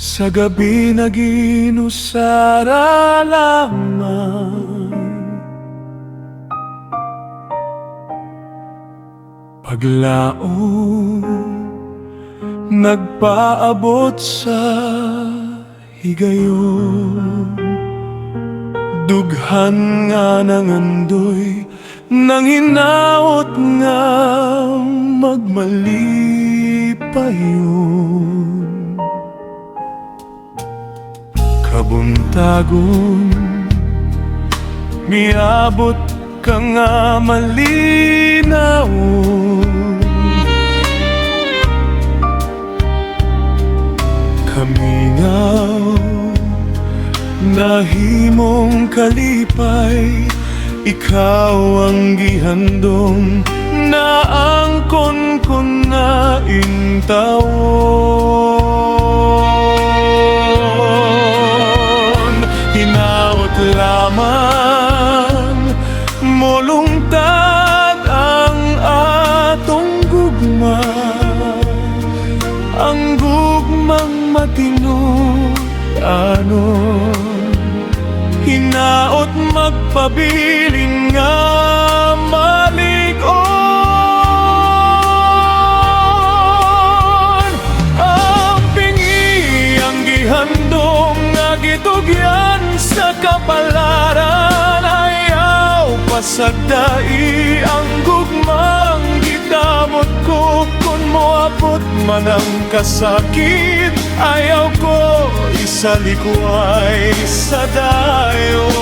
Sa gabi nag-inusara lamang, paglaong nagpaabot sa higayon. Dughan nga ng andoy, nang hinaot nga magmalipayon. Kabuntagon, miabot ka nga malinawon. Kamingaw, nahimong kalipay, ikaw ang gihandom na angkon ko na intawon. Hinaot lamang, molungtad ang atong gugma, ang gugmang matino anon. Hinaot magpabilin nga maligon. Ang pingi ang gihandom nga gitugyan sa kapalaran, ayaw pasagdai ang gugmang gitamot ko. Kung moabot man ang kasakit, ayaw ko isalikway sa dayon.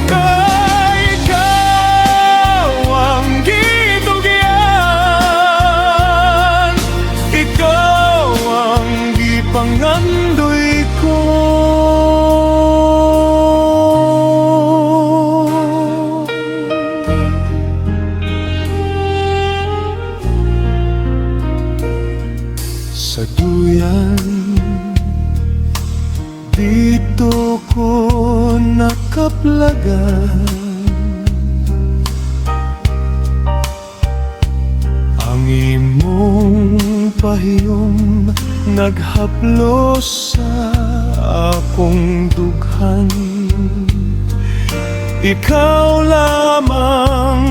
Kay ikaw ang gitugyan, ikaw ang gipangandoy ko. Sa duyan, dito ko nakaplagan ang imong pahiyom, naghaplos sa akong dughan. Ikaw lamang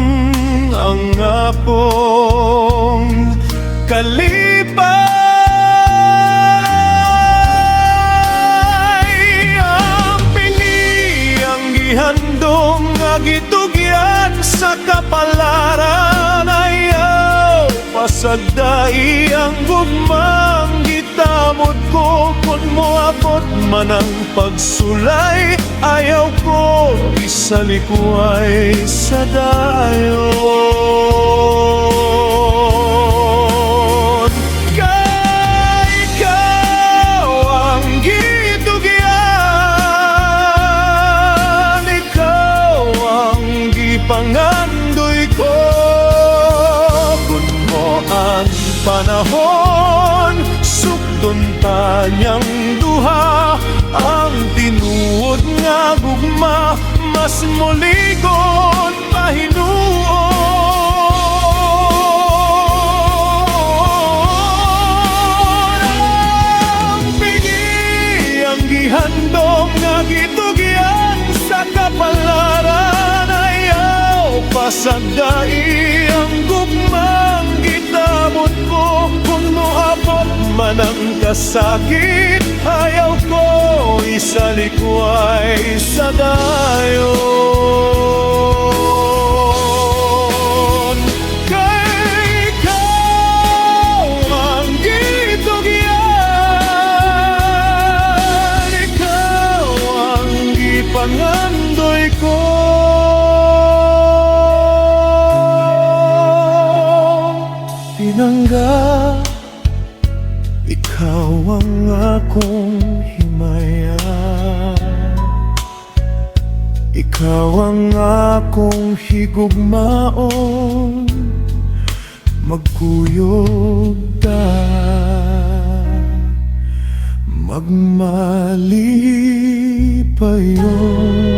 ang apong kalipay. Handong nga gitugyan sa kapalaran, ayaw pasagdai ang gugmang gitamot ko. Kung moabot man ang pagsulay, ayaw ko isalikway sa dayon. Kay ikaw ang pangandoy ko. Kung mo ang panahon, sukton tanyang duha, ang tinuod nga gugma, mas muligon pahinuon. Ang pingi ang gihandom nga gitugyan sa kapalaran, pasagdai ang gugmang gitamot ko. Kung moabot man ang kasakit, ayaw ko isalikway sa dayon. Kay ikaw ang gitugyan, ikaw ang gipangandoy ko. Pinangga, ikaw ang akong himaya, ikaw ang akong higugmaon, magkuyog ta, magmalipayon.